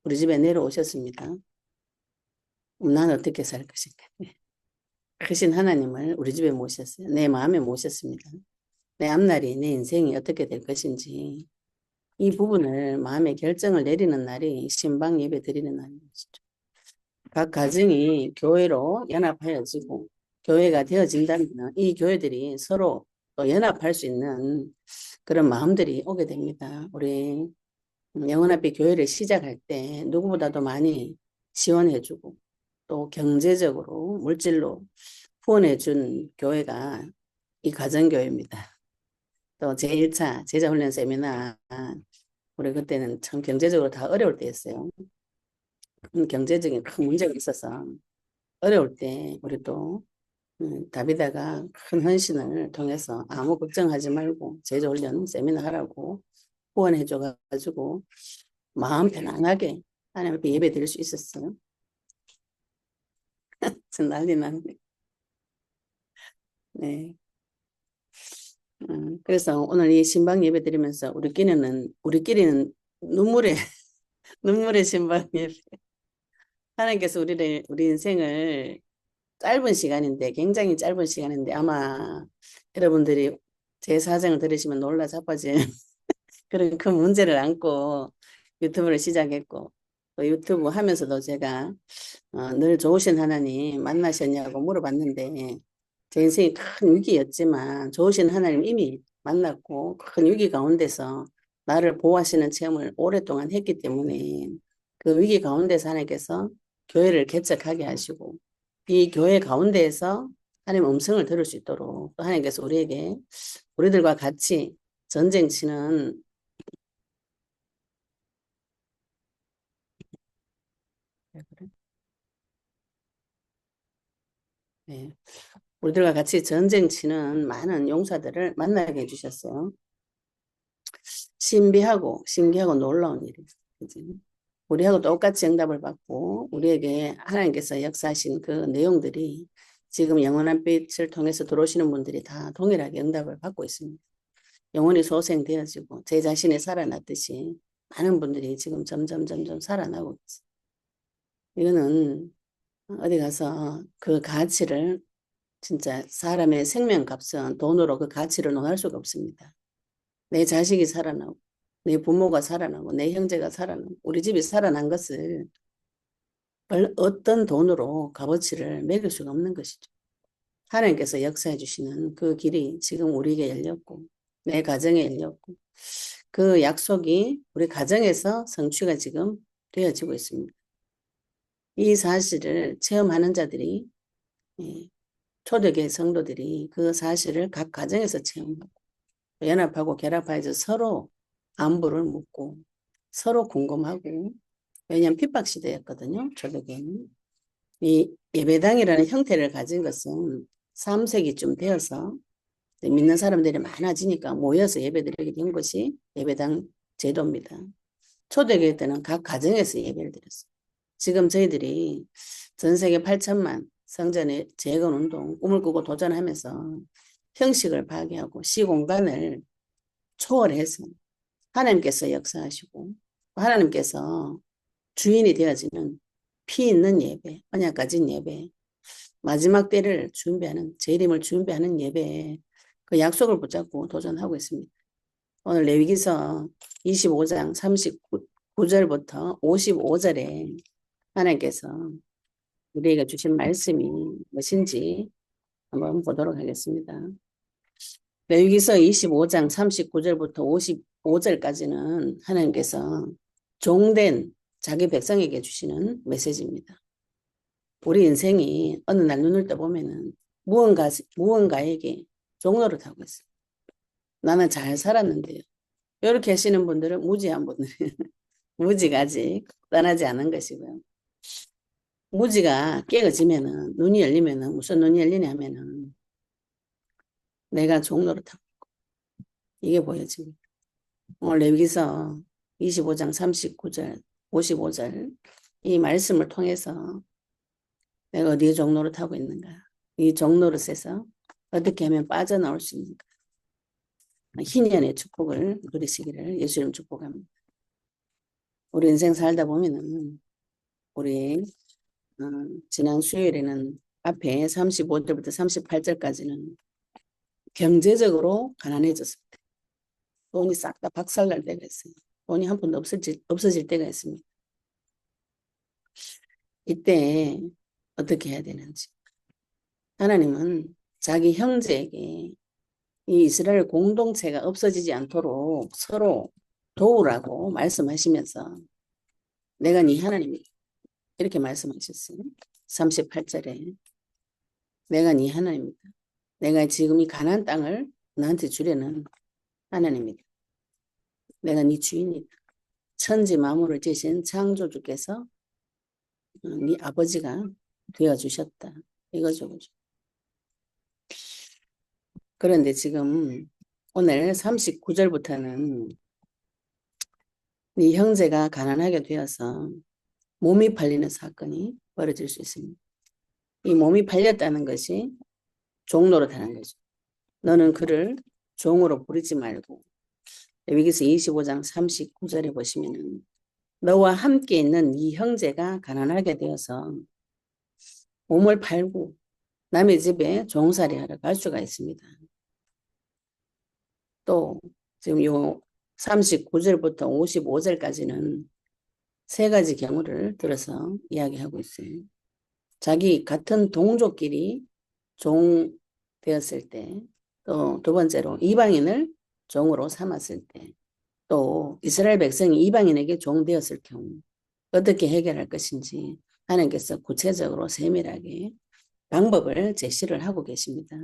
우리 집에 내려오셨습니다. 난 어떻게 살 것인가. 크신 하나님을 우리 집에 모셨어요. 내 마음에 모셨습니다. 내 앞날이, 내 인생이 어떻게 될 것인지 이 부분을 마음의 결정을 내리는 날이 신방 예배 드리는 날이죠. 각 가정이 교회로 연합하여지고 교회가 되어진다면 이 교회들이 서로 또 연합할 수 있는 그런 마음들이 오게 됩니다. 우리 영원합의 교회를 시작할 때 누구보다도 많이 지원해주고 또 경제적으로 물질로 후원해준 교회가 이 가정교회입니다. 또 제1차 제자훈련 세미나 우리 그때는 참 경제적으로 다 어려울 때였어요. 경제적인 큰 문제가 있어서 어려울 때 우리 또 다비다가 큰 헌신을 통해서 아무 걱정하지 말고 제자훈련 세미나 하라고 후원해줘가지고 마음 편안하게 하나님 앞에 예배 드릴 수 있었어요. 전 난리 났네. 네. 그래서 오늘 이 신방 예배 드리면서 우리끼리는 눈물의 눈물의 신방 예배. 하나님께서 우리 인생을 짧은 시간인데 굉장히 짧은 시간인데 아마 여러분들이 제 사정을 들으시면 놀라 자빠질 그런 큰 문제를 안고 유튜브를 시작했고 또 유튜브 하면서도 제가 늘 좋으신 하나님 만나셨냐고 물어봤는데 제 인생이 큰 위기였지만 좋으신 하나님 이미 만났고 큰 위기 가운데서 나를 보호하시는 체험을 오랫동안 했기 때문에 그 위기 가운데서 하나님께서 교회를 개척하게 하시고 이 교회 가운데에서 하나님의 음성을 들을 수 있도록 또 하나님께서 우리들과 같이 전쟁 치는 네. 우리들과 같이 전쟁 치는 많은 용사들을 만나게 해주셨어요. 신기하고 놀라운 일이에요. 그치? 우리하고 똑같이 응답을 받고 우리에게 하나님께서 역사하신 그 내용들이 지금 영원한 빛을 통해서 들어오시는 분들이 다 동일하게 응답을 받고 있습니다. 영혼이 소생되어지고 제 자신이 살아났듯이 많은 분들이 지금 점점 살아나고 있어요. 이거는 어디 가서 그 가치를 진짜 사람의 생명값은 돈으로 그 가치를 논할 수가 없습니다. 내 자식이 살아나고 내 부모가 살아나고 내 형제가 살아나고 우리 집이 살아난 것을 어떤 돈으로 값어치를 매길 수가 없는 것이죠. 하나님께서 역사해 주시는 그 길이 지금 우리에게 열렸고 내 가정에 열렸고 그 약속이 우리 가정에서 성취가 지금 되어지고 있습니다. 이 사실을 체험하는 자들이 초대교회 성도들이 그 사실을 각 가정에서 체험하고 연합하고 결합하여서 서로 안부를 묻고 서로 궁금하고 왜냐하면 핍박시대였거든요. 초대교회는. 이 예배당이라는 형태를 가진 것은 3세기쯤 되어서 믿는 사람들이 많아지니까 모여서 예배드리게 된 것이 예배당 제도입니다. 초대교회 때는 각 가정에서 예배를 드렸어요. 지금 저희들이 전 세계 8천만 성전의 재건 운동 꿈을 꾸고 도전하면서 형식을 파괴하고 시공간을 초월해서 하나님께서 역사하시고 하나님께서 주인이 되어지는 피 있는 예배, 언약 가진 예배, 마지막 때를 준비하는 재림을 준비하는 예배에 그 약속을 붙잡고 도전하고 있습니다. 오늘 레위기서 25장 39절부터 55절에 하나님께서 우리에게 주신 말씀이 무엇인지 한번 보도록 하겠습니다. 레위기서 25장 39절부터 55절까지는 하나님께서 종된 자기 백성에게 주시는 메시지입니다. 우리 인생이 어느 날 눈을 떠보면은 무언가에게 종로를 타고 있어요. 나는 잘 살았는데요. 이렇게 하시는 분들은 무지한 분들, 무지가 아직 떠나지 않은 것이고요. 무지가 깨어지면은 눈이 열리면은 무슨 눈이 열리냐 하면은 내가 종로를 타고 이게 보여집니다. 오늘 레위기서 25장 39절, 55절 이 말씀을 통해서 내가 어디에 종로를 타고 있는가? 이 종로릇에서 어떻게 하면 빠져나올 수 있는가? 희년의 축복을 누리시기를 예수님 축복합니다. 우리 인생 살다 보면은 우리 지난 수요일에는 앞에 35절부터 38절까지는 경제적으로 가난해졌습니다. 돈이 싹 다 박살날 때가 있어요. 돈이 한 푼도 없어질 때가 있습니다. 이때 어떻게 해야 되는지. 하나님은 자기 형제에게 이 이스라엘 공동체가 없어지지 않도록 서로 도우라고 말씀하시면서 내가 네 하나님이다. 이렇게 말씀하셨어요. 38절에 내가 네 하나님이다. 내가 지금 이 가나안 땅을 너한테 주려는 하나님이다. 내가 네 주인이다. 천지 만물을 지으신 창조주께서 네 아버지가 되어주셨다. 이거죠. 그죠? 그런데 지금 오늘 39절부터는 네 형제가 가난하게 되어서 몸이 팔리는 사건이 벌어질 수 있습니다. 이 몸이 팔렸다는 것이 종노릇하는 거죠. 너는 그를 종으로 부리지 말고 레위기서 25장 39절에 보시면은 너와 함께 있는 이 형제가 가난하게 되어서 몸을 팔고 남의 집에 종살이 하러 갈 수가 있습니다. 또 지금 요 39절부터 55절까지는 세 가지 경우를 들어서 이야기하고 있어요. 자기 같은 동족끼리 종 되었을 때, 또 두 번째로 이방인을 종으로 삼았을 때, 또 이스라엘 백성이 이방인에게 종 되었을 경우 어떻게 해결할 것인지 하나님께서 구체적으로 세밀하게 방법을 제시를 하고 계십니다.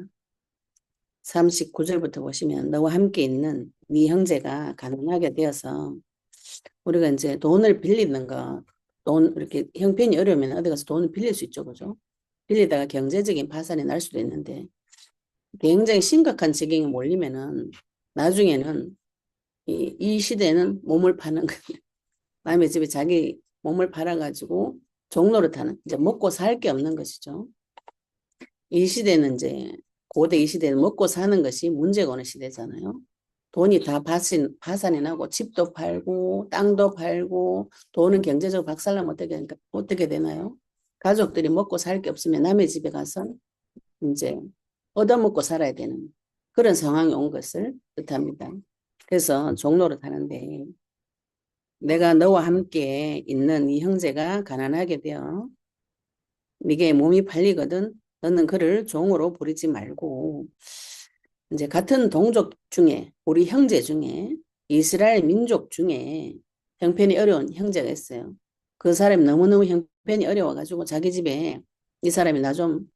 39절부터 보시면 너와 함께 있는 네 형제가 가난하게 되어서 우리가 이제 돈을 빌리는 거, 돈 이렇게 형편이 어려우면 어디 가서 돈을 빌릴 수 있죠, 그죠? 빌리다가 경제적인 파산이 날 수도 있는데 굉장히 심각한 지경에 몰리면은 나중에는 이 시대는 몸을 파는 거예요. 남의 집에 자기 몸을 팔아가지고 종노릇하는 이제 먹고 살 게 없는 것이죠. 이 시대는 이제 고대 이 시대는 먹고 사는 것이 문제가 오는 시대잖아요. 돈이 다 파산이 나고 집도 팔고 땅도 팔고 돈은 경제적으로 박살나면 어떻게 되나요? 가족들이 먹고 살 게 없으면 남의 집에 가서 이제 얻어먹고 살아야 되는 그런 상황이 온 것을 뜻합니다. 그래서 종로를 타는데 내가 너와 함께 있는 이 형제가 가난하게 되어 네게 몸이 팔리거든 너는 그를 종으로 부리지 말고 이제 같은 동족 중에 우리 형제 중에 이스라엘 민족 중에 형편이 어려운 형제가 있어요. 그 사람이 너무너무 형편이 어려워가지고 자기 집에 이 사람이 나 좀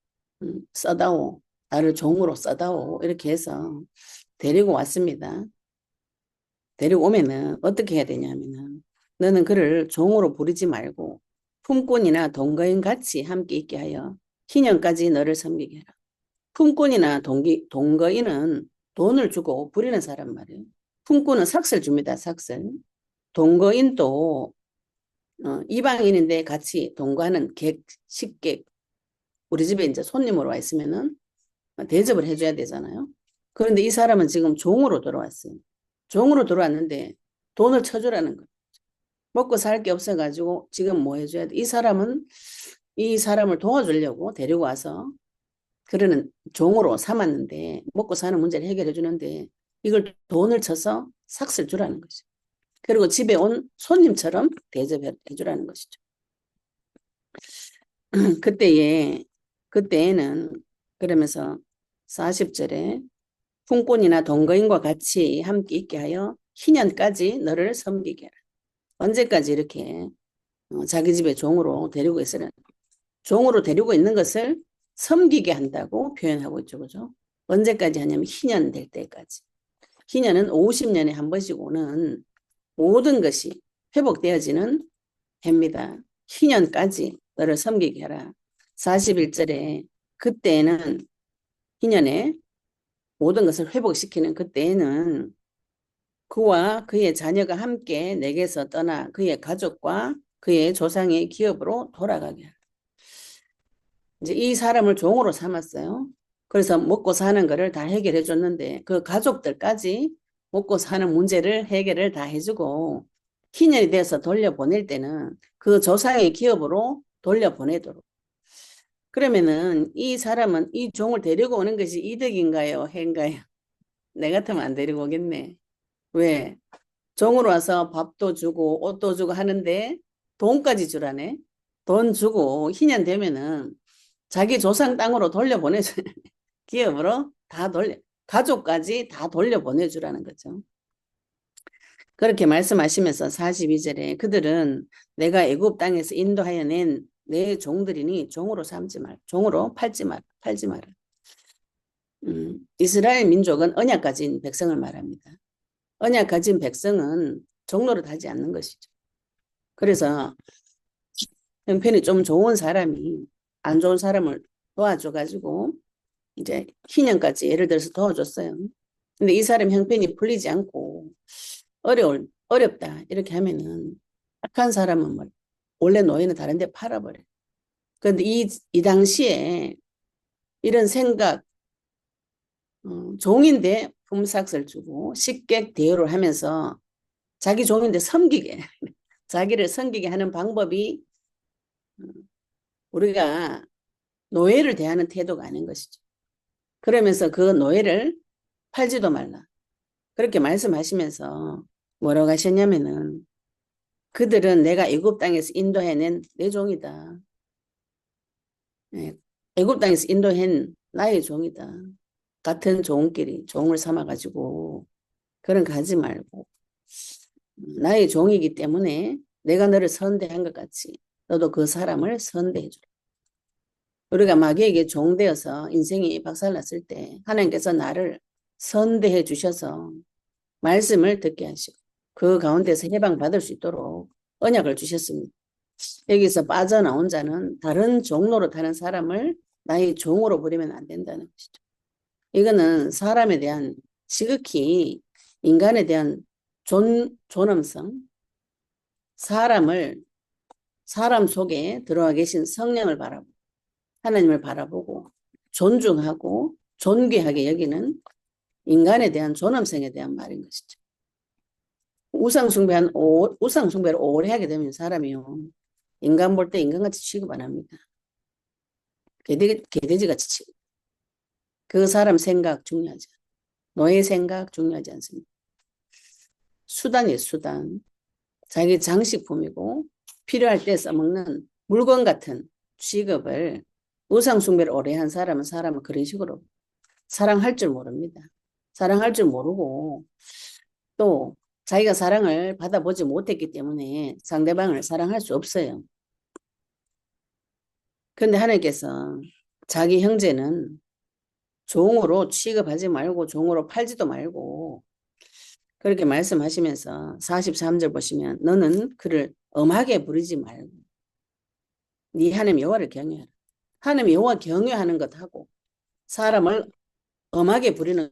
써다오. 나를 종으로 써다오. 이렇게 해서 데리고 왔습니다. 데리고 오면은 어떻게 해야 되냐면은 너는 그를 종으로 부리지 말고 품꾼이나 동거인 같이 함께 있게 하여 희년까지 너를 섬기게 해라. 품꾼이나 동거인은 돈을 주고 부리는 사람 말이에요. 품꾼은 삭슬 줍니다. 삭슬. 동거인도 이방인인데 같이 동거하는 식객 우리 집에 이제 손님으로 와 있으면은 대접을 해줘야 되잖아요. 그런데 이 사람은 지금 종으로 들어왔어요. 종으로 들어왔는데 돈을 쳐주라는 거예요. 먹고 살 게 없어가지고 지금 뭐 해줘야 돼? 이 사람을 도와주려고 데리고 와서 그러는 종으로 삼았는데 먹고 사는 문제를 해결해 주는데 이걸 돈을 쳐서 삭슬 주라는 거죠. 그리고 집에 온 손님처럼 대접해 주라는 것이죠. 그때에는 그러면서 40절에 품꾼이나 동거인과 같이 함께 있게 하여 희년까지 너를 섬기게 하라. 언제까지 이렇게 자기 집에 종으로 데리고 있으라. 종으로 데리고 있는 것을 섬기게 한다고 표현하고 있죠. 그죠? 언제까지 하냐면 희년 될 때까지. 희년은 50년에 한 번씩 오는 모든 것이 회복되어지는 해입니다. 희년까지 너를 섬기게 하라. 41절에 그때에는 희년에 모든 것을 회복시키는 그때에는 그와 그의 자녀가 함께 내게서 떠나 그의 가족과 그의 조상의 기업으로 돌아가게 하라. 이제 이 사람을 종으로 삼았어요. 그래서 먹고 사는 거를 다 해결해 줬는데 그 가족들까지 먹고 사는 문제를 해결을 다 해주고 희년이 돼서 돌려보낼 때는 그 조상의 기업으로 돌려보내도록. 그러면은 이 사람은 이 종을 데리고 오는 것이 이득인가요? 해인가요? 내 같으면 안 데리고 오겠네. 왜? 종으로 와서 밥도 주고 옷도 주고 하는데 돈까지 주라네. 돈 주고 희년 되면은 자기 조상 땅으로 돌려보내줘. 기업으로 다 가족까지 다 돌려보내주라는 거죠. 그렇게 말씀하시면서 42절에 그들은 내가 애굽 땅에서 인도하여 낸 내 종들이니 종으로 삼지 말, 종으로 팔지 마라. 이스라엘 민족은 언약 가진 백성을 말합니다. 언약 가진 백성은 종로를 하지 않는 것이죠. 그래서 형편이 좀 좋은 사람이 안 좋은 사람을 도와줘가지고 이제 희년까지 예를 들어서 도와줬어요. 근데 이 사람 형편이 풀리지 않고 어렵다 이렇게 하면은 악한 사람은 뭐 원래 노예는 다른 데 팔아버려. 그런데 이 당시에 이런 생각 종인데 품삯을 주고 식객 대우를 하면서 자기 종인데 섬기게 자기를 섬기게 하는 방법이 우리가 노예를 대하는 태도가 아닌 것이죠. 그러면서 그 노예를 팔지도 말라. 그렇게 말씀하시면서 뭐라고 하셨냐면은 그들은 내가 애굽 땅에서 인도해낸 내 종이다. 애굽 땅에서 인도한 나의 종이다. 같은 종끼리 종을 삼아가지고 그런 거 하지 말고 나의 종이기 때문에 내가 너를 선대한 것 같이 너도 그 사람을 선대해 주라. 우리가 마귀에게 종되어서 인생이 박살났을 때 하나님께서 나를 선대해 주셔서 말씀을 듣게 하시고 그 가운데서 해방받을 수 있도록 언약을 주셨습니다. 여기서 빠져나온 자는 다른 종로로 타는 사람을 나의 종으로 부리면 안 된다는 것이죠. 이거는 사람에 대한 지극히 인간에 대한 존엄성, 사람 속에 들어와 계신 성령을 바라보고 하나님을 바라보고 존중하고 존귀하게 여기는 인간에 대한 존엄성에 대한 말인 것이죠. 우상숭배를 오래 하게 되면 사람이요. 인간 볼 때 인간같이 취급 안 합니다. 개돼지같이 취급. 그 사람 생각 중요하지. 너의 생각 중요하지 않습니다. 수단이에요, 수단. 자기 장식품이고 필요할 때 써먹는 물건 같은 취급을 우상숭배를 오래 한 사람은 그런 식으로 사랑할 줄 모릅니다. 사랑할 줄 모르고 또 자기가 사랑을 받아보지 못했기 때문에 상대방을 사랑할 수 없어요. 그런데 하나님께서 자기 형제는 종으로 취급하지 말고 종으로 팔지도 말고 그렇게 말씀하시면서 43절 보시면 너는 그를 엄하게 부리지 말고 네 하나님 여호와를 경외하라. 하나님 여호와 경외하는 것하고 사람을 엄하게 부리는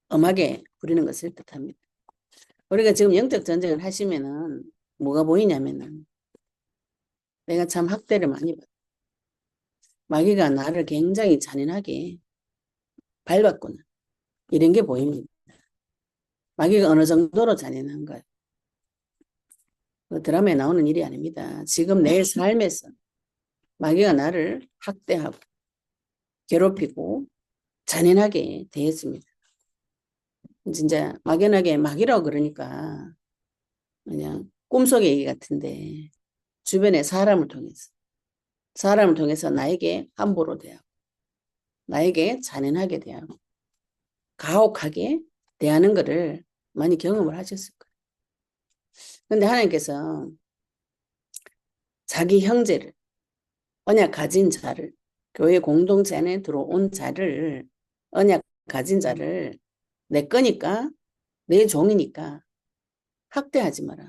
엄하게 부리는 것을 뜻합니다. 우리가 지금 영적 전쟁을 하시면은 뭐가 보이냐면은 내가 참 학대를 많이 받아. 마귀가 나를 굉장히 잔인하게 밟았구나. 이런 게 보입니다. 마귀가 어느 정도로 잔인한가요? 그 드라마에 나오는 일이 아닙니다. 지금 내 삶에서 마귀가 나를 학대하고 괴롭히고 잔인하게 대했습니다. 진짜 막연하게 마귀라고 그러니까 그냥 꿈속의 얘기 같은데 주변의 사람을 통해서 나에게 함부로 대하고 나에게 잔인하게 대하고 가혹하게 대하는 것을 많이 경험을 하셨을 거예요. 그런데 하나님께서 자기 형제를 언약 가진 자를 교회 공동체 안에 들어온 자를 언약 가진 자를 내 거니까 내 종이니까 학대하지 마라.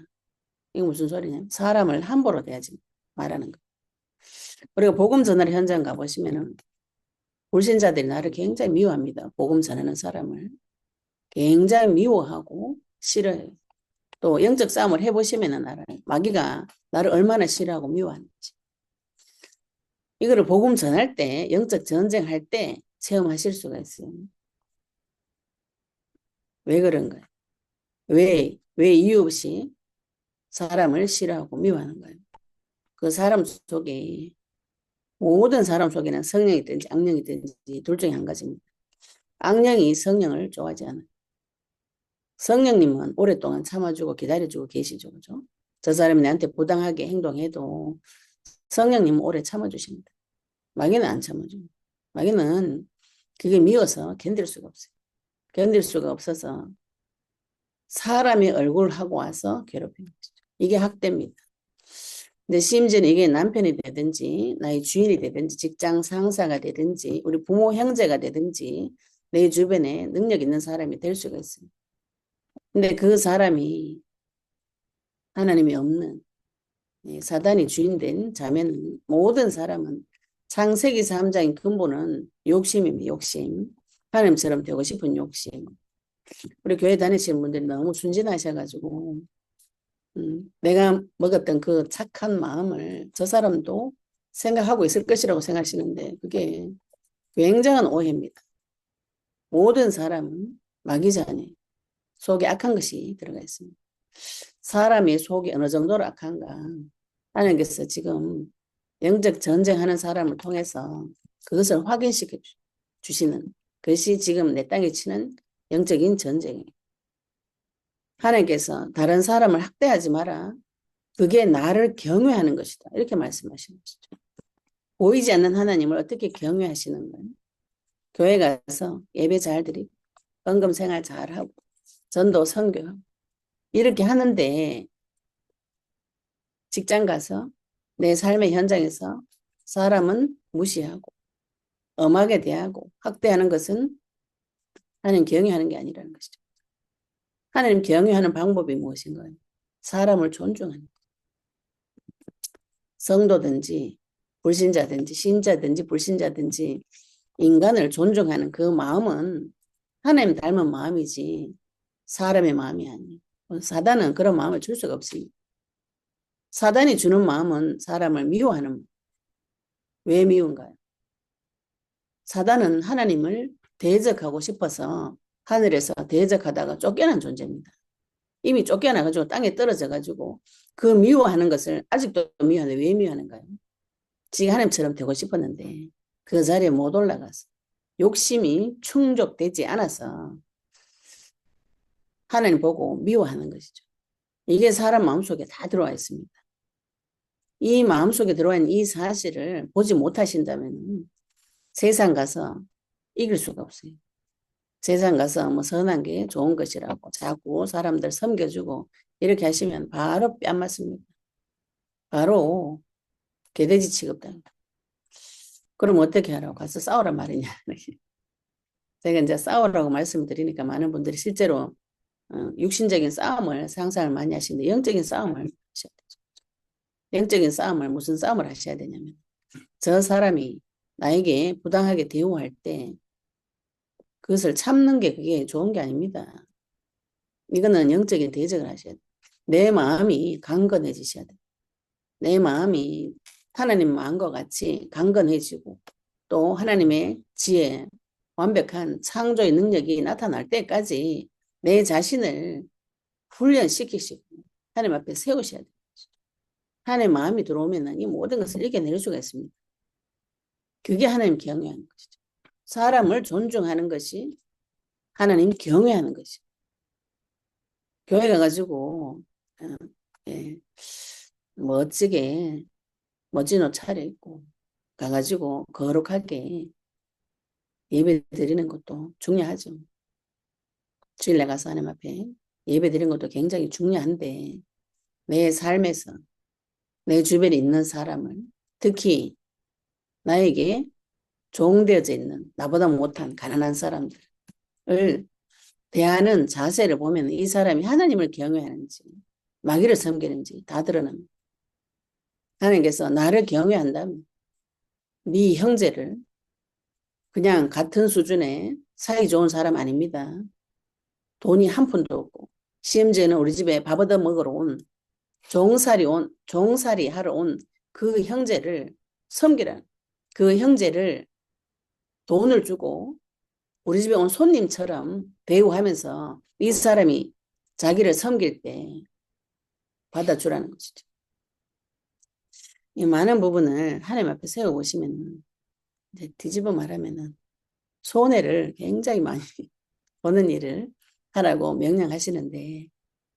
이게 무슨 소리냐면 사람을 함부로 대하지 말라는 거. 우리가 복음 전하는 현장 가보시면은 불신자들이 나를 굉장히 미워합니다. 복음 전하는 사람을 굉장히 미워하고 싫어해요. 또 영적 싸움을 해보시면은 알아요. 마귀가 나를 얼마나 싫어하고 미워하는지. 이거를 복음 전할 때, 영적 전쟁할 때 체험하실 수가 있어요. 왜 그런가요? 왜 이유 없이 사람을 싫어하고 미워하는 거예요. 그 사람 속에, 모든 사람 속에는 성령이 있든지 악령이 있든지 둘 중에 한 가지입니다. 악령이 성령을 좋아하지 않아요. 성령님은 오랫동안 참아주고 기다려주고 계시죠. 그죠? 저 사람이 나한테 부당하게 행동해도 성령님은 오래 참아주십니다. 마귀는 안 참아줍니다. 마귀는 그게 미워서 견딜 수가 없어요. 견딜 수가 없어서 사람의 얼굴을 하고 와서 괴롭히는 거죠. 이게 학대입니다. 근데 심지어는 이게 남편이 되든지 나의 주인이 되든지 직장 상사가 되든지 우리 부모 형제가 되든지 내 주변에 능력 있는 사람이 될 수가 있어요. 근데 그 사람이 하나님이 없는 사단이 주인된 자매는 모든 사람은 창세기 3장의 근본은 욕심입니다. 욕심. 하나님처럼 되고 싶은 욕심. 우리 교회 다니시는 분들이 너무 순진하셔가지고 내가 먹었던 그 착한 마음을 저 사람도 생각하고 있을 것이라고 생각하시는데 그게 굉장한 오해입니다. 모든 사람은 마귀자 안에 속에 악한 것이 들어가 있습니다. 사람의 속이 어느 정도로 악한가 하나님께서 지금 영적 전쟁하는 사람을 통해서 그것을 확인시켜 주시는 것이 지금 내 땅에 치는 영적인 전쟁이에요. 하나님께서 다른 사람을 학대하지 마라. 그게 나를 경외하는 것이다. 이렇게 말씀하시는 것이죠. 보이지 않는 하나님을 어떻게 경외하시는 거예요? 교회 가서 예배 잘 드리고 헌금 생활 잘하고 전도 선교하고 이렇게 하는데 직장 가서 내 삶의 현장에서 사람은 무시하고 엄하게 대하고 학대하는 것은 하나님 경외하는 게 아니라는 것이죠. 하나님 경외하는 방법이 무엇인가요? 사람을 존중하는 성도든지 불신자든지 신자든지 불신자든지 인간을 존중하는 그 마음은 하나님 닮은 마음이지 사람의 마음이 아니에요. 사단은 그런 마음을 줄 수가 없습니다. 사단이 주는 마음은 사람을 미워하는 마음. 왜 미운가요? 사단은 하나님을 대적하고 싶어서 하늘에서 대적하다가 쫓겨난 존재입니다. 이미 쫓겨나가지고 땅에 떨어져가지고 그 미워하는 것을 아직도 미워하는데 왜 미워하는가요? 지가 하나님처럼 되고 싶었는데 그 자리에 못 올라가서 욕심이 충족되지 않아서 하나님 보고 미워하는 것이죠. 이게 사람 마음속에 다 들어와 있습니다. 이 마음속에 들어와 있는 이 사실을 보지 못하신다면 세상 가서 이길 수가 없어요. 세상 가서 뭐 선한 게 좋은 것이라고 자꾸 사람들 섬겨주고 이렇게 하시면 바로 뺨 맞습니다. 바로 개돼지 취급당합니다. 그럼 어떻게 하라고? 가서 싸우란 말이냐. 제가 이제 싸우라고 말씀드리니까 많은 분들이 실제로 육신적인 싸움을 상상을 많이 하시는데 영적인 싸움을 하셔야 되죠. 영적인 싸움을 무슨 싸움을 하셔야 되냐면 저 사람이 나에게 부당하게 대우할 때 그것을 참는 게 그게 좋은 게 아닙니다. 이거는 영적인 대적을 하셔야 돼요. 내 마음이 강건해지셔야 돼요. 내 마음이 하나님 마음과 같이 강건해지고 또 하나님의 지혜, 완벽한 창조의 능력이 나타날 때까지 내 자신을 훈련시키시고 하나님 앞에 세우셔야 돼요. 하나님 마음이 들어오면 이 모든 것을 이겨낼 수가 있습니다. 그게 하나님 경외하는 것이죠. 사람을 존중하는 것이 하나님 경외하는 것이죠. 교회 가가지고 예, 멋지게 멋진 옷 차려입고 가가지고 거룩하게 예배 드리는 것도 중요하죠. 주일날 가서 하나님 앞에 예배 드리는 것도 굉장히 중요한데 내 삶에서 내 주변에 있는 사람을 특히 나에게 종되어져 있는 나보다 못한 가난한 사람들을 대하는 자세를 보면 이 사람이 하나님을 경외하는지 마귀를 섬기는지 다 드러납니다. 하나님께서 나를 경외한다면 네 형제를 그냥 같은 수준의 사이 좋은 사람 아닙니다. 돈이 한 푼도 없고 심지어는 우리 집에 밥 얻어 먹으러 온 종살이 하러 온 그 형제를 섬기라. 그 형제를 돈을 주고 우리 집에 온 손님처럼 대우하면서 이 사람이 자기를 섬길 때 받아주라는 것이죠. 이 많은 부분을 하나님 앞에 세워보시면 이제 뒤집어 말하면은 손해를 굉장히 많이 보는 일을 하라고 명령하시는데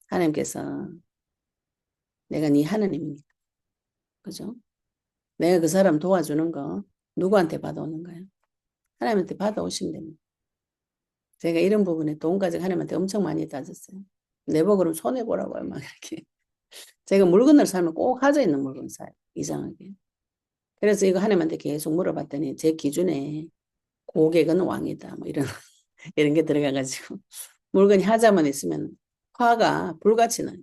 하나님께서 내가 네 하나님입니까? 그죠? 내가 그 사람 도와주는 거 누구한테 받아오는 거예요? 하나님한테 받아오시면 됩니다. 제가 이런 부분에 돈까지 하나님한테 엄청 많이 따졌어요. 내버 그럼 손해보라고요. 막 이렇게. 제가 물건을 사면 꼭 하자 있는 물건 사요. 이상하게. 그래서 이거 하나님한테 계속 물어봤더니 제 기준에 고객은 왕이다. 뭐 이런, 이런 게 들어가가지고. 물건이 하자만 있으면 화가 불같이 나요.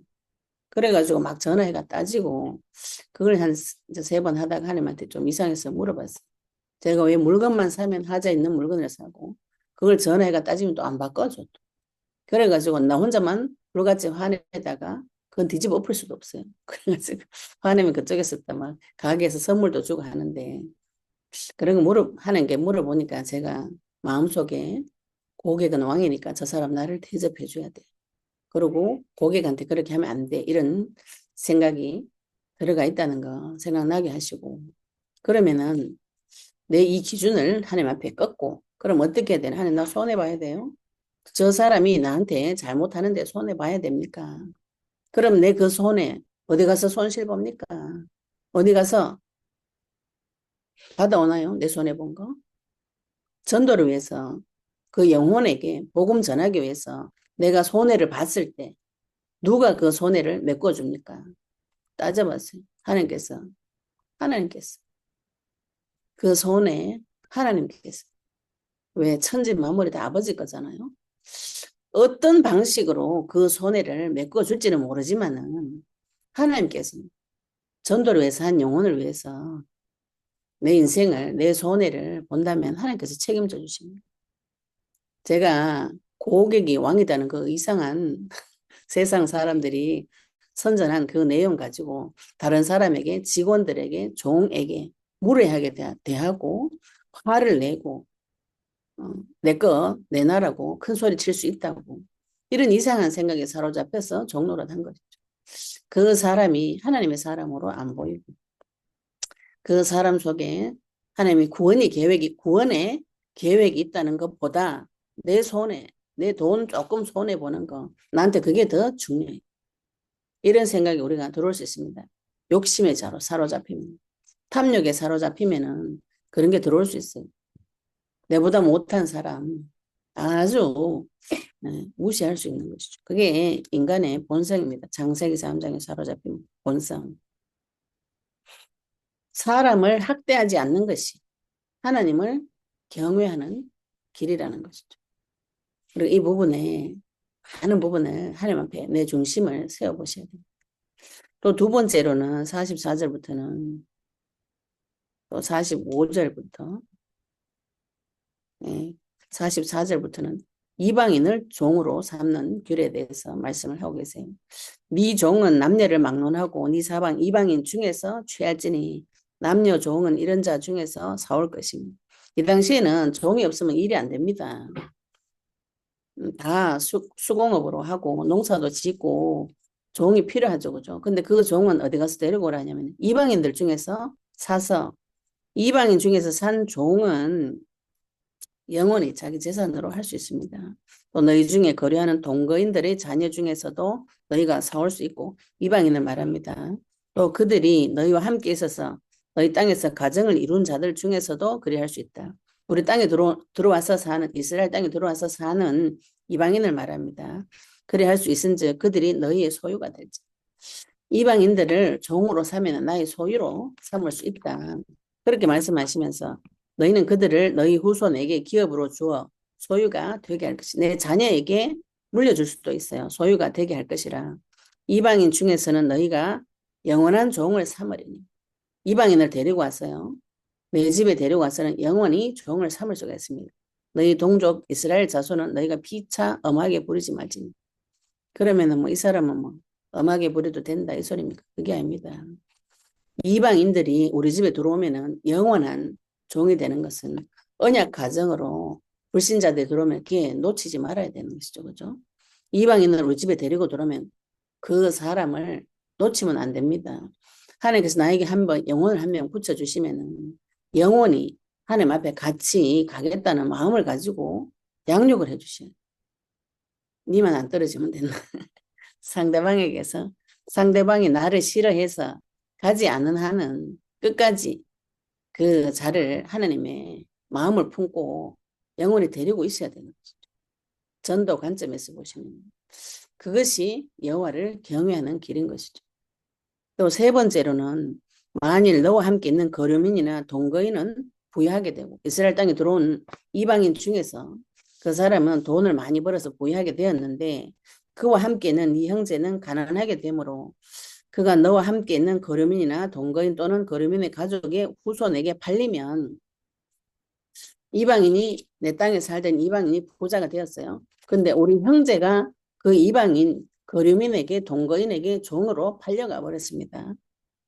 그래가지고 막 전화해가 따지고 그걸 한 3번 하다가 하나님한테 좀 이상해서 물어봤어요. 제가 왜 물건만 사면 하자 있는 물건을 사고 그걸 전화해가 따지면 또 안 바꿔줘. 그래가지고 나 혼자만 불같이 화내다가 그건 뒤집어 엎을 수도 없어요. 그래가지고 화내면 그쪽에서 또 막 가게에서 선물도 주고 하는데 그런 거 하는 게 물어보니까 제가 마음속에 고객은 왕이니까 저 사람 나를 대접해 줘야 돼. 그리고 고객한테 그렇게 하면 안 돼. 이런 생각이 들어가 있다는 거 생각나게 하시고 그러면은 내 이 기준을 하나님 앞에 꺾고 그럼 어떻게 해야 되나? 하나님 나 손해봐야 돼요. 저 사람이 나한테 잘못하는데 손해봐야 됩니까? 그럼 내 그 손해 어디 가서 손실 봅니까? 어디 가서 받아오나요? 내 손해본 거? 전도를 위해서 그 영혼에게 복음 전하기 위해서 내가 손해를 봤을 때 누가 그 손해를 메꿔줍니까? 따져봤어요. 하나님께서 그 손해 하나님께서 왜 천지 만물이 다 아버지 거잖아요. 어떤 방식으로 그 손해를 메꿔줄지는 모르지만은 하나님께서 전도를 위해서 한 영혼을 위해서 내 인생을 내 손해를 본다면 하나님께서 책임져 주십니다. 제가 고객이 왕이라는 그 이상한 세상 사람들이 선전한 그 내용 가지고 다른 사람에게 직원들에게 종에게 무례하게 대하고 화를 내고 내 거 내놔라고 큰 소리 칠 수 있다고 이런 이상한 생각에 사로잡혀서 종로를 한 거죠. 그 사람이 하나님의 사람으로 안 보이고 그 사람 속에 하나님의 구원의 계획이 있다는 것보다 내 손에 내 돈 조금 손해 보는 거 나한테 그게 더 중요해. 이런 생각이 우리가 들어올 수 있습니다. 욕심의 자로 사로잡히면 탐욕에 사로잡히면은 그런 게 들어올 수 있어요. 내보다 못한 사람 아주 무시할 수 있는 것이죠. 그게 인간의 본성입니다. 창세기 3장에 사로잡힌 본성. 사람을 학대하지 않는 것이 하나님을 경외하는 길이라는 것이죠. 그리고 이 부분에 많은 부분을 하나님 앞에 내 중심을 세워보셔야 됩니다. 또 두 번째로는 44절부터는 또 45절부터 44절부터는 이방인을 종으로 삼는 규례에 대해서 말씀을 하고 계세요. 네 종은 남녀를 막론하고 네 사방 이방인 중에서 취할지니 남녀 종은 이런 자 중에서 사올 것입니다. 이 당시에는 종이 없으면 일이 안 됩니다. 다 수공업으로 하고 농사도 짓고 종이 필요하죠. 그죠? 근데 그 종은 어디 가서 데리고 오라냐면 이방인들 중에서 사서 이방인 중에서 산 종은 영원히 자기 재산으로 할 수 있습니다. 또 너희 중에 거류하는 동거인들의 자녀 중에서도 너희가 사올 수 있고 이방인을 말합니다. 또 그들이 너희와 함께 있어서 너희 땅에서 가정을 이룬 자들 중에서도 그리할 수 있다. 우리 땅에 들어와서 사는 이스라엘 땅에 들어와서 사는 이방인을 말합니다. 그래 할 수 있은즉 그들이 너희의 소유가 될지. 이방인들을 종으로 삼으면 나의 소유로 삼을 수 있다. 그렇게 말씀하시면서 너희는 그들을 너희 후손에게 기업으로 주어 소유가 되게 할 것이다. 내 자녀에게 물려줄 수도 있어요. 소유가 되게 할 것이라. 이방인 중에서는 너희가 영원한 종을 삼으리니. 이방인을 데리고 왔어요. 내 집에 데리고 와서는 영원히 종을 삼을 수가 있습니다. 너희 동족 이스라엘 자손은 너희가 피차 엄하게 부리지 말지니. 그러면은 뭐 이 사람은 뭐 엄하게 부려도 된다 이 소리입니까? 그게 아닙니다. 이방인들이 우리 집에 들어오면은 영원한 종이 되는 것은 언약 가정으로 불신자들이 들어오면 그게 놓치지 말아야 되는 것이죠. 그죠? 이방인을 우리 집에 데리고 들어오면 그 사람을 놓치면 안 됩니다. 하나님께서 나에게 한번 영혼을 한 명 붙여주시면은 영원히 하나님 앞에 같이 가겠다는 마음을 가지고 양육을 해주셔요. 니만 안 떨어지면 된다. 상대방에게서 상대방이 나를 싫어해서 가지 않는 한은 끝까지 그 자를 하나님의 마음을 품고 영원히 데리고 있어야 되는 거죠. 전도 관점에서 보시면 그것이 여호와를 경외하는 길인 것이죠. 또 세 번째로는 만일 너와 함께 있는 거류민이나 동거인은 부유하게 되고 이스라엘 땅에 들어온 이방인 중에서 그 사람은 돈을 많이 벌어서 부유하게 되었는데 그와 함께 있는 이 형제는 가난하게 되므로 그가 너와 함께 있는 거류민이나 동거인 또는 거류민의 가족의 후손에게 팔리면 이방인이 내 땅에 살던 이방인이 부자가 되었어요. 근데 우리 형제가 그 이방인 거류민에게 동거인에게 종으로 팔려가 버렸습니다.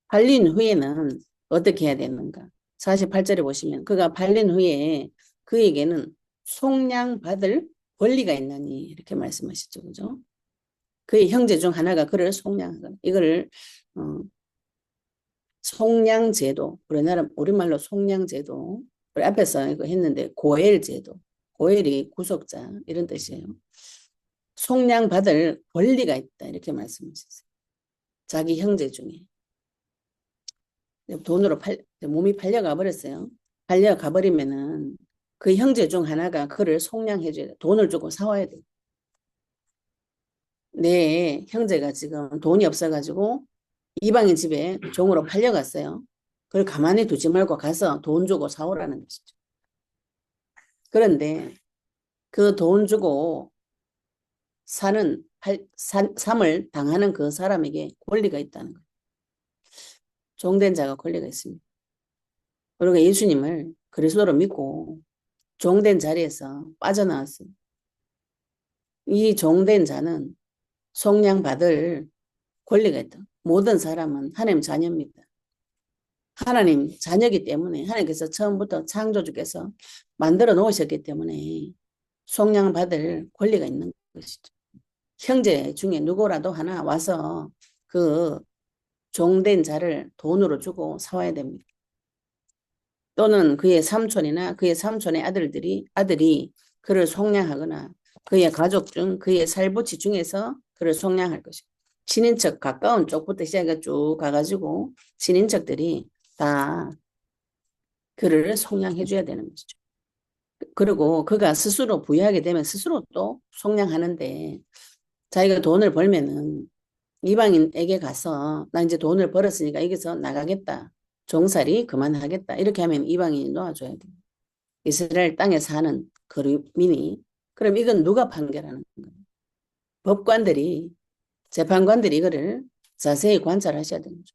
팔린 후에는 어떻게 해야 되는가? 48절에 보시면 그가 팔린 후에 그에게는 속량받을 권리가 있나니 이렇게 말씀하시죠. 그죠? 그의 형제 중 하나가 그를 속량하거나 이거를 속량제도 우리말로 속량제도 우리 앞에서 이거 했는데 고엘제도 고엘이 구속자 이런 뜻이에요. 속량받을 권리가 있다 이렇게 말씀하셨어요. 자기 형제 중에 돈으로 몸이 팔려가 버렸어요. 팔려가 버리면은 그 형제 중 하나가 그를 속량해줘야 돼. 돈을 주고 사와야 돼. 내 형제가 지금 돈이 없어가지고 이방인 집에 종으로 팔려갔어요. 그걸 가만히 두지 말고 가서 돈 주고 사오라는 것이죠. 그런데 그 돈 주고 삶을 당하는 그 사람에게 권리가 있다는 거예요. 종된 자가 권리가 있습니다. 그리고 예수님을 그리스도로 믿고 종된 자리에서 빠져나왔어요. 이 종된 자는 속량받을 권리가 있다. 모든 사람은 하나님 자녀입니다. 하나님 자녀이기 때문에 하나님께서 처음부터 창조주께서 만들어 놓으셨기 때문에 속량받을 권리가 있는 것이죠. 형제 중에 누구라도 하나 와서 그 종된 자를 돈으로 주고 사와야 됩니다. 또는 그의 삼촌이나 그의 삼촌의 아들이 그를 속량하거나 그의 가족 중 그의 살부치 중에서 그를 속량할 것이고 친인척 가까운 쪽부터 시작해 쭉 가가지고 친인척들이 다 그를 속량해 줘야 되는 것이죠. 그리고 그가 스스로 부유하게 되면 스스로 또 속량하는데 자기가 돈을 벌면은 이방인에게 가서 나 이제 돈을 벌었으니까 여기서 나가겠다. 종살이 그만하겠다. 이렇게 하면 이방인이 놓아줘야 돼. 이스라엘 땅에 사는 거민이 그럼 이건 누가 판결하는 거예요? 법관들이 재판관들이 이거를 자세히 관찰하셔야 되는 거죠.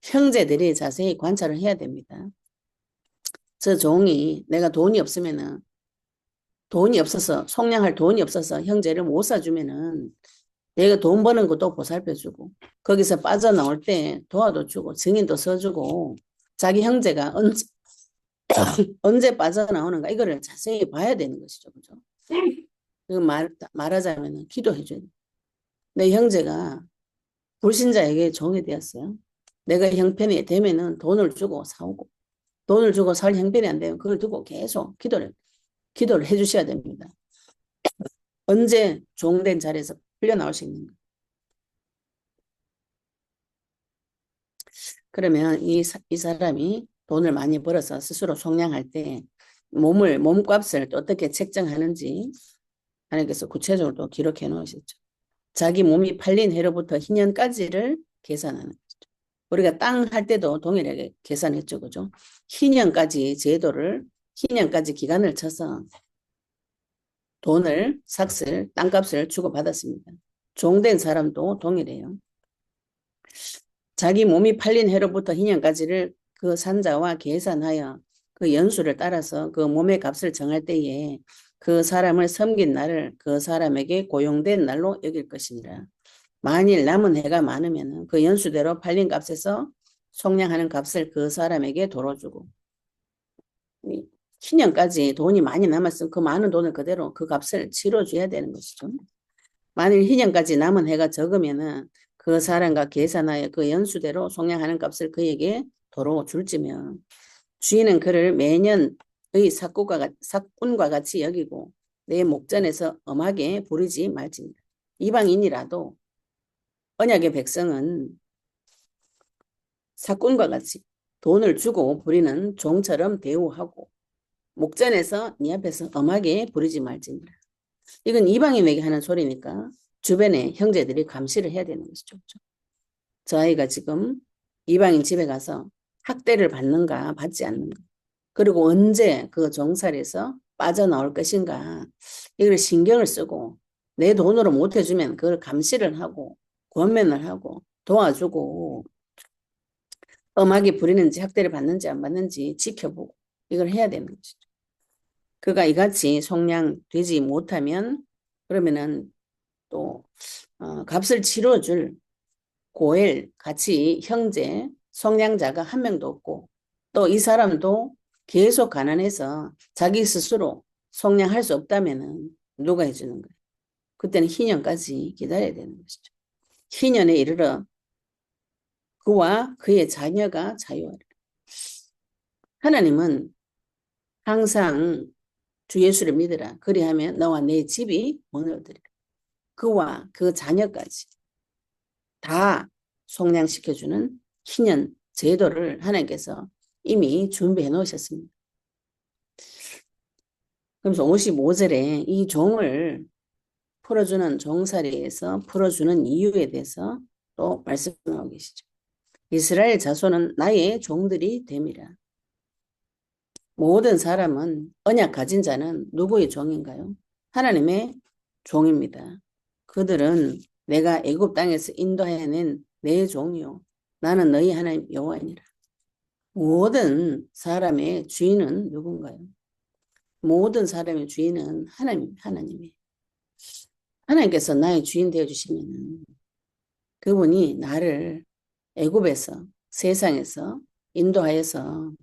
형제들이 자세히 관찰을 해야 됩니다. 저 종이 내가 돈이 없으면은 돈이 없어서 속량할 돈이 없어서 형제를 못 사주면은 내가 돈 버는 것도 보살펴주고 거기서 빠져나올 때 도와도 주고 증인도 써주고 자기 형제가 언제 빠져나오는가 이거를 자세히 봐야 되는 것이죠. 그죠? 말하자면 기도해줘야 돼. 내 형제가 불신자에게 종이 되었어요. 내가 형편이 되면은 돈을 주고 사오고 돈을 주고 살 형편이 안 되면 그걸 두고 계속 기도를 해주셔야 됩니다. 언제 종된 자리에서 풀려나올 수 있는가. 그러면 이 사람이 돈을 많이 벌어서 스스로 속량할 때 몸값을 또 어떻게 책정하는지 하나님께서 구체적으로 또 기록해 놓으셨죠. 자기 몸이 팔린 해로부터 희년까지를 계산하는 거죠. 우리가 땅 할 때도 동일하게 계산했죠. 그죠? 희년까지 희년까지 기간을 쳐서 돈을 땅값을 주고받았습니다. 종된 사람도 동일해요. 자기 몸이 팔린 해로부터 희년까지를 그 산자와 계산하여 그 연수를 따라서 그 몸의 값을 정할 때에 그 사람을 섬긴 날을 그 사람에게 고용된 날로 여길 것이니라. 만일 남은 해가 많으면 그 연수대로 팔린 값에서 속량하는 값을 그 사람에게 도로 주고, 희년까지 돈이 많이 남았으면 그 많은 돈을 그대로 그 값을 치러줘야 되는 것이죠. 만일 희년까지 남은 해가 적으면은 그 사람과 계산하여 그 연수대로 속량하는 값을 그에게 도로 줄지며, 주인은 그를 매년의 사꾼과 같이 여기고 내 목전에서 엄하게 부르지 말지니라. 이방인이라도 언약의 백성은 사꾼과 같이 돈을 주고 부리는 종처럼 대우하고 목전에서 네 앞에서 엄하게 부르지 말지니라. 이건 이방인에게 하는 소리니까 주변의 형제들이 감시를 해야 되는 것이죠. 저 아이가 지금 이방인 집에 가서 학대를 받는가 받지 않는가, 그리고 언제 그 종살이에서 빠져나올 것인가, 이걸 신경을 쓰고 내 돈으로 못 해주면 그걸 감시를 하고 권면을 하고 도와주고 엄하게 부리는지 학대를 받는지 안 받는지 지켜보고 이걸 해야 되는 것이죠. 그가 이같이 속량되지 못하면 그러면은 또 값을 치러줄 고엘 같이 형제 속량자가 한 명도 없고, 또 이 사람도 계속 가난해서 자기 스스로 속량할 수 없다면은 누가 해주는 거예요? 그때는 희년까지 기다려야 되는 것이죠. 희년에 이르러 그와 그의 자녀가 자유하리라. 하나님은 항상 주 예수를 믿으라. 그리하면 너와 내 집이 문을 얻으리라. 그와 그 자녀까지 다 속량시켜주는 희년 제도를 하나님께서 이미 준비해 놓으셨습니다. 그래서 55절에 이 종을 풀어주는 종살이에서 풀어주는 이유에 대해서 또 말씀하고 계시죠. 이스라엘 자손은 나의 종들이 됨이라. 모든 사람은, 언약 가진 자는 누구의 종인가요? 하나님의 종입니다. 그들은 내가 애굽 땅에서 인도해낸 내 종이요 나는 너희 하나님 여호와이니라. 모든 사람의 주인은 누군가요? 모든 사람의 주인은 하나님이에요. 하나님께서 나의 주인 되어주시면 그분이 나를 애굽에서, 세상에서 인도하여서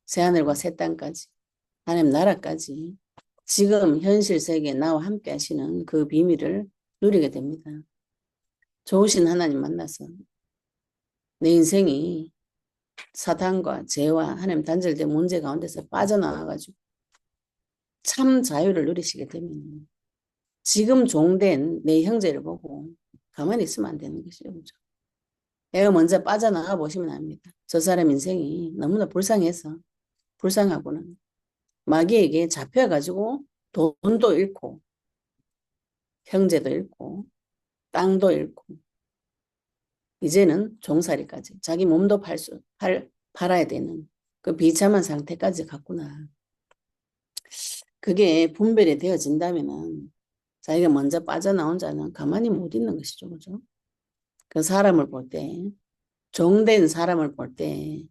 새하늘과 새 땅까지, 하나님 나라까지, 지금 현실 세계에 나와 함께 하시는 그 비밀을 누리게 됩니다. 좋으신 하나님 만나서 내 인생이 사탄과 죄와 하나님 단절된 문제 가운데서 빠져나와가지고 참 자유를 누리시게 되면 지금 종된 내 형제를 보고 가만히 있으면 안 되는 것이죠. 그렇죠? 내가 먼저 빠져나가 보시면 압니다. 저 사람 인생이 너무나 불쌍해서, 불쌍하고는 마귀에게 잡혀가지고 돈도 잃고 형제도 잃고 땅도 잃고 이제는 종살이까지 자기 몸도 팔아야 되는 그 비참한 상태까지 갔구나. 그게 분별이 되어진다면은 자기가 먼저 빠져나온 자는 가만히 못 있는 것이죠. 그죠? 그 사람을 볼 때, 종된 사람을 볼 때,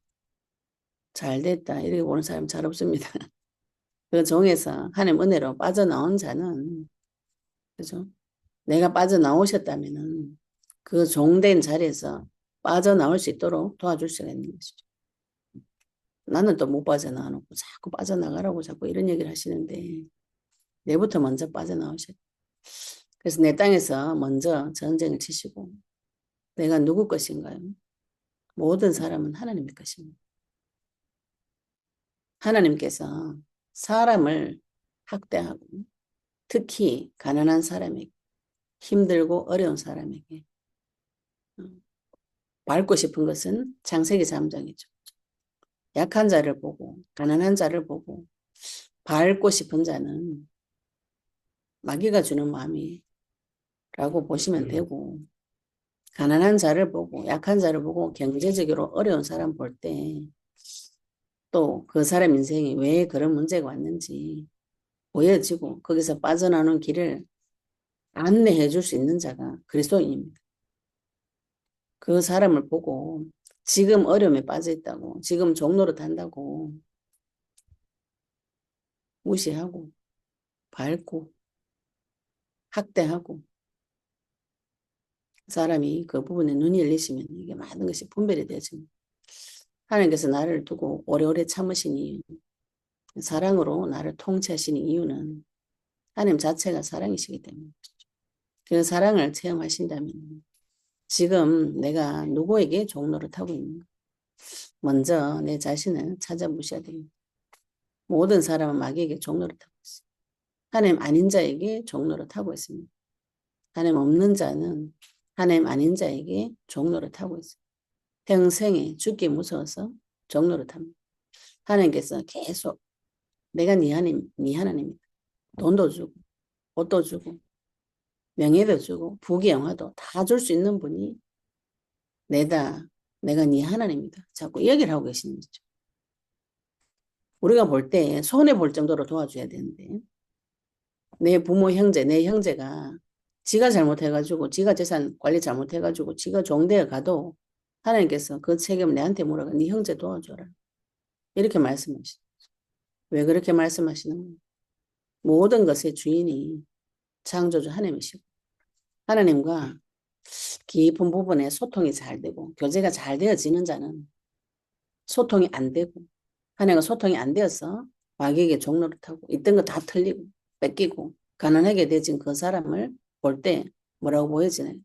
잘 됐다. 이렇게 보는 사람 잘 없습니다. 그 종에서 하나님 은혜로 빠져나온 자는, 그죠? 내가 빠져나오셨다면은 그 종된 자리에서 빠져나올 수 있도록 도와줄 수가 있는 것이죠. 나는 또 못 빠져나가고 자꾸 빠져나가라고 자꾸 이런 얘기를 하시는데, 내부터 먼저 빠져나오셨다. 그래서 내 땅에서 먼저 전쟁을 치시고 내가 누구 것인가요? 모든 사람은 하나님의 것입니다. 하나님께서 사람을 학대하고 특히 가난한 사람에게, 힘들고 어려운 사람에게 밟고 싶은 것은 창세기 3장이죠. 약한 자를 보고 가난한 자를 보고 밟고 싶은 자는 마귀가 주는 마음이라고 보시면 되고, 가난한 자를 보고 약한 자를 보고 경제적으로 어려운 사람 볼 때 또 그 사람 인생이 왜 그런 문제가 왔는지 보여지고 거기서 빠져나오는 길을 안내해 줄 수 있는 자가 그리스도인입니다. 그 사람을 보고 지금 어려움에 빠져 있다고, 지금 종로로 탄다고 무시하고 밟고 학대하고 사람이 그 부분에 눈이 열리시면 이게 많은 것이 분별이 되죠. 하나님께서 나를 두고 오래오래 참으신 이유, 사랑으로 나를 통치하시는 이유는 하나님 자체가 사랑이시기 때문에 그 사랑을 체험하신다면 지금 내가 누구에게 종로를 타고 있는가? 먼저 내 자신을 찾아보셔야 됩니다. 모든 사람은 마귀에게 종로를 타고 있어요. 하나님 아닌 자에게 종로를 타고 있습니다. 하나님 없는 자는 하나님 아닌 자에게 종로를 타고 있어요. 평생에 죽기 무서워서 종로를 탑니다. 하나님께서 계속 내가 네 하나님, 네 하나님이다. 돈도 주고 옷도 주고 명예도 주고 부귀영화도 다 줄 수 있는 분이 내가 네 하나님이다. 자꾸 얘기를 하고 계시는 거죠. 우리가 볼 때 손해 볼 정도로 도와줘야 되는데 내 부모 형제, 내 형제가 지가 잘못해가지고 지가 재산 관리 잘못해가지고 지가 종대에 가도 하나님께서 그 책임을 내한테 물어가 네 형제 도와줘라. 이렇게 말씀하시죠. 왜 그렇게 말씀하시는 거예요? 모든 것의 주인이 창조주 하나님이시고 하나님과 깊은 부분에 소통이 잘 되고 교제가 잘 되어지는 자는 소통이 안 되고 하나님과 소통이 안 되어서 마귀에게 종로를 타고 있던 거 다 틀리고 뺏기고 가난하게 되진 그 사람을 볼 때 뭐라고 보여지나요?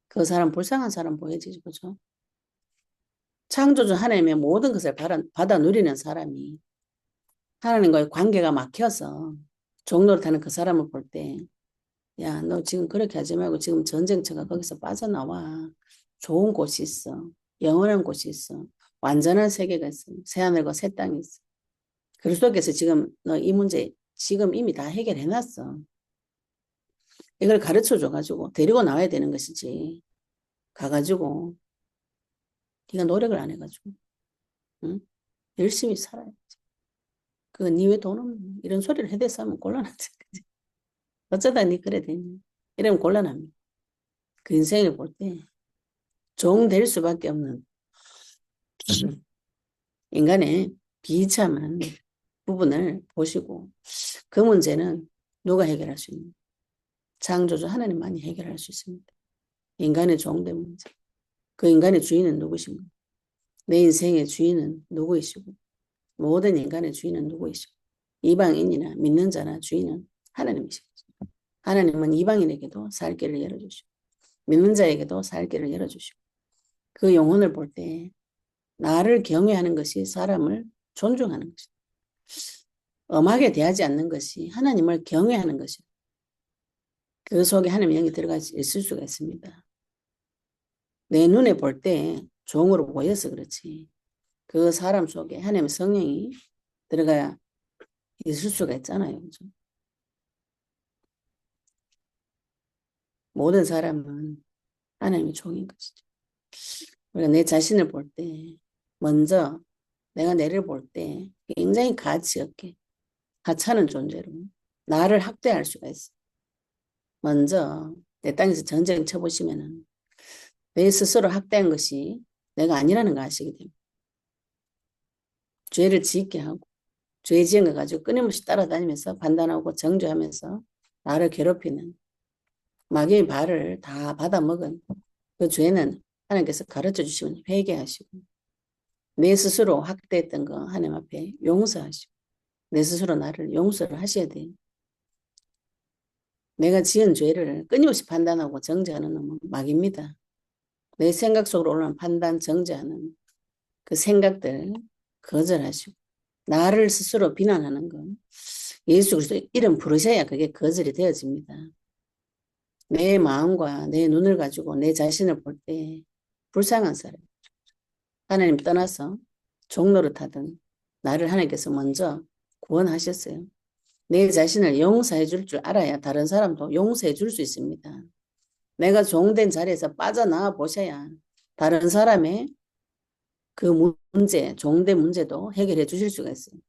그 사람 불쌍한 사람 보여지죠. 그죠? 창조주 하나님의 모든 것을 받아 누리는 사람이 하나님과의 관계가 막혀서 종로를 타는 그 사람을 볼 때 야, 너 지금 그렇게 하지 말고 지금 전쟁터가 거기서 빠져나와. 좋은 곳이 있어. 영원한 곳이 있어. 완전한 세계가 있어. 새하늘과 새 땅이 있어. 그리스도께서 지금 너 이 문제 지금 이미 다 해결해놨어. 이걸 가르쳐 줘가지고 데리고 나와야 되는 것이지. 가가지고 네가 노력을 안 해가지고 응? 열심히 살아야 지 그니왜돈 없니? 이런 소리를 해대서 하면 곤란하지. 어쩌다 니 그래 되니? 이러면 곤란합니다. 그 인생을 볼 때 종 될 수밖에 없는 인간의 비참한 부분을 보시고 그 문제는 누가 해결할 수 있는 창조주 하나님만이 해결할 수 있습니다. 인간의 종된 문제. 그 인간의 주인은 누구신가? 내 인생의 주인은 누구이시고 모든 인간의 주인은 누구이시고 이방인이나 믿는 자나 주인은 하나님이시죠. 하나님은 이방인에게도 살 길을 열어주시고 믿는 자에게도 살 길을 열어주시고 그 영혼을 볼 때 나를 경외하는 것이 사람을 존중하는 것이다. 엄하게 대하지 않는 것이 하나님을 경외하는 것이다. 그 속에 하나님의 영이 들어가 있을 수가 있습니다. 내 눈에 볼 때 종으로 보여서 그렇지. 그 사람 속에 하나님의 성령이 들어가 있을 수가 있잖아요. 그죠? 모든 사람은 하나님의 종인 것이죠. 우리가 내 자신을 볼 때 먼저 내가 내를 볼 때 굉장히 가치 없게 하찮은 존재로 나를 학대할 수가 있어. 먼저 내 땅에서 전쟁 쳐보시면은 내 스스로 학대한 것이 내가 아니라는 거 아시게 됩니다. 죄를 짓게 하고 죄 지은 거 가지고 끊임없이 따라다니면서 판단하고 정죄하면서 나를 괴롭히는 마귀의 발을 다 받아먹은 그 죄는 하나님께서 가르쳐 주시면 회개하시고 내 스스로 학대했던 거 하나님 앞에 용서하시고 내 스스로 나를 용서를 하셔야 돼요. 내가 지은 죄를 끊임없이 판단하고 정죄하는 놈은 마귀입니다. 내 생각 속으로 올라오는 판단, 정죄하는 그 생각들 거절하시고 나를 스스로 비난하는 건 예수 그리스도 이름 부르셔야 그게 거절이 되어집니다. 내 마음과 내 눈을 가지고 내 자신을 볼 때 불쌍한 사람, 하나님 떠나서 종로를 타던 나를 하나님께서 먼저 구원하셨어요. 내 자신을 용서해 줄 알아야 다른 사람도 용서해 줄 수 있습니다. 내가 종된 자리에서 빠져나와 보셔야 다른 사람의 그 문제, 종된 문제도 해결해 주실 수가 있어요.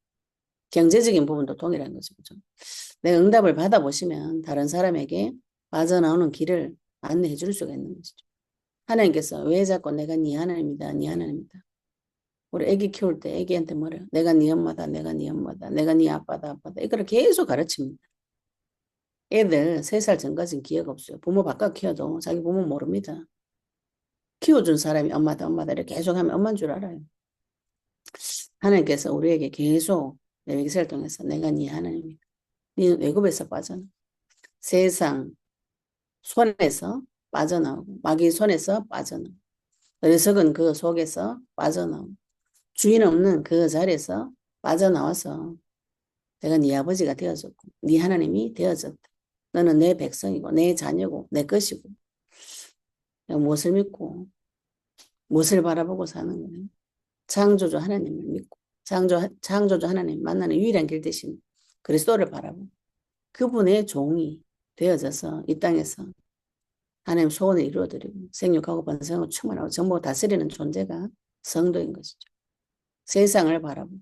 경제적인 부분도 동일한 거죠. 그렇죠? 내가 응답을 받아보시면 다른 사람에게 빠져나오는 길을 안내해 줄 수가 있는 것이죠. 하나님께서 왜 자꾸 내가 네 하나님이다, 네 하나님이다. 우리 애기 키울 때 애기한테 뭐래요? 내가 네 엄마다, 내가 네 엄마다, 내가 네 아빠다, 아빠다. 이거를 계속 가르칩니다. 애들 3살 전까지는 기억 없어요. 부모 바꿔 키워도 자기 부모 모릅니다. 키워준 사람이 엄마다, 엄마다 이렇게 계속 하면 엄마인 줄 알아요. 하나님께서 우리에게 계속 내외기를 통해서 내가 네 하나님이다. 네 외급에서 빠져나. 세상 손에서 빠져나오고 마귀 손에서 빠져나오고 어리석은 그 속에서 빠져나오고 주인 없는 그 자리에서 빠져나와서 내가 네 아버지가 되어졌고 네 하나님이 되어졌다. 너는 내 백성이고 내 자녀고 내 것이고 내가 무엇을 믿고 무엇을 바라보고 사는 거예요. 창조주 하나님을 믿고 창조주 하나님 만나는 유일한 길 대신 그리스도를 바라보고 그분의 종이 되어져서 이 땅에서 하나님 소원을 이루어드리고 생육하고 번성하고 충만하고 전부 다스리는 존재가 성도인 것이죠. 세상을 바라보고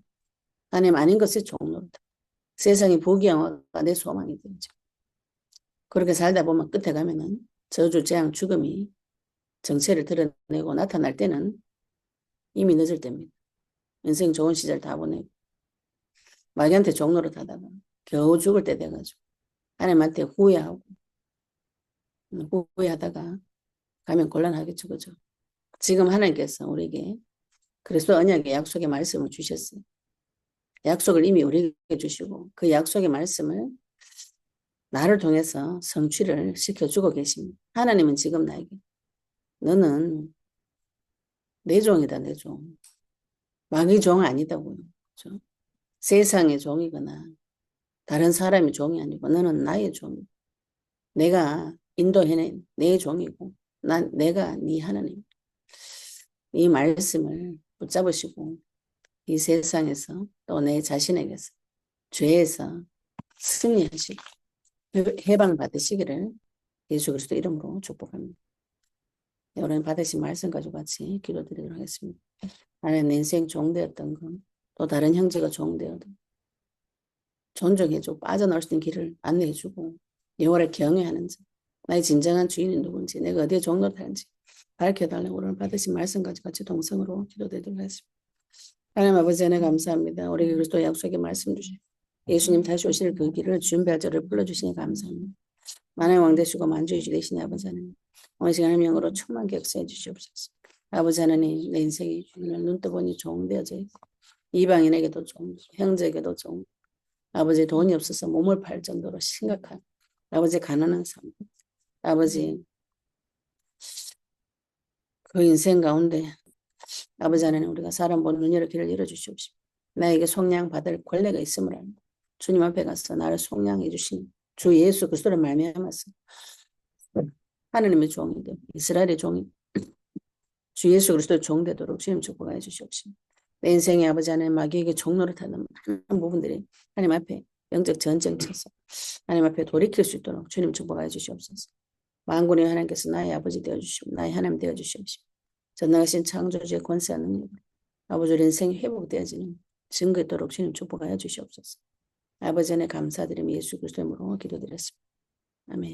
하나님 아닌 것이 종로다. 세상이 부귀영화가 내 소망이 되죠. 그렇게 살다 보면 끝에 가면은 저주, 재앙, 죽음이 정체를 드러내고 나타날 때는 이미 늦을 때입니다. 인생 좋은 시절 다 보내고 마귀한테 종로를 하다가 겨우 죽을 때 돼가지고 하나님한테 후회하다가 가면 곤란하겠죠. 그죠? 지금 하나님께서 우리에게 그리스도 언약의 약속의 말씀을 주셨어요. 약속을 이미 우리에게 주시고 그 약속의 말씀을 나를 통해서 성취를 시켜주고 계십니다. 하나님은 지금 나에게 너는 내 종이다, 내 종. 마귀 종 아니다고요. 그렇죠? 세상의 종이거나 다른 사람의 종이 아니고 너는 나의 종이고 내가 인도해낸 내 종이고 내가 네 하나님. 이 말씀을 붙잡으시고 이 세상에서 또 내 자신에게서 죄에서 승리하시고 해방 받으시기를 예수 그리스도 이름으로 축복합니다. 여러분 받으신 말씀 가지고 같이 기도드리도록 하겠습니다. 나는 내 인생 종되었던 것, 또 다른 형제가 종되어도 존중해주고 빠져나올 수 있는 길을 안내해주고 여호와를 경외하는지 나의 진정한 주인이 누군지 내가 어디에 종노릇하는지 밝혀달라고 오늘 받으신 말씀까지 같이 동성으로 기도드리도록 하겠습니다. 하나님 아버지 은혜 감사합니다. 우리 그리스도 약속의 말씀 주시고 예수님 다시 오실 그 길을 준비할 자를 불러주시니 감사합니다. 만왕의 왕 되시고 만주의 주 되시니 아버지 하나님 오늘 시간 명으로 충만케 역사해 주시옵소서. 아버지 하나님 내 인생이 눈 떠보니 종되어져 있고 이방인에게도 종, 형제에게도 종, 아버지 돈이 없어서 몸을 팔 정도로 심각한 아버지 가난한 삶, 아버지 그 인생 가운데 아버지 하나님 우리가 사람 보는 눈 열어 길을 열어주시옵시고 나에게 속량 받을 권리가 있음을 알고 주님 앞에 가서 나를 속량해 주신 주 예수 그리스도를 말미암아서 하나님의 종이 되고 이스라엘의 종이 주 예수 그리스도의 종 되도록 주님 축복하여 주시옵시고 내 인생의 아버지 하나님 마귀에게 종로를 타는 많은 부분들이 하나님 앞에 영적 전쟁 쳐서 하나님 앞에 돌이킬 수 있도록 주님 축복하여 주시옵소서. 만군의 하나님께서 나의 아버지 되어주시고 나의 하나님 되어주시옵시고 전능하신 창조주의 권세와 능력으로 아버지 우리 인생이 회복되어지는 증거 있도록 주님 축복하여 주시옵소서. 아버지 안에 감사드리며 예수 그리스도의 이름으로 기도드렸습니다. 아멘.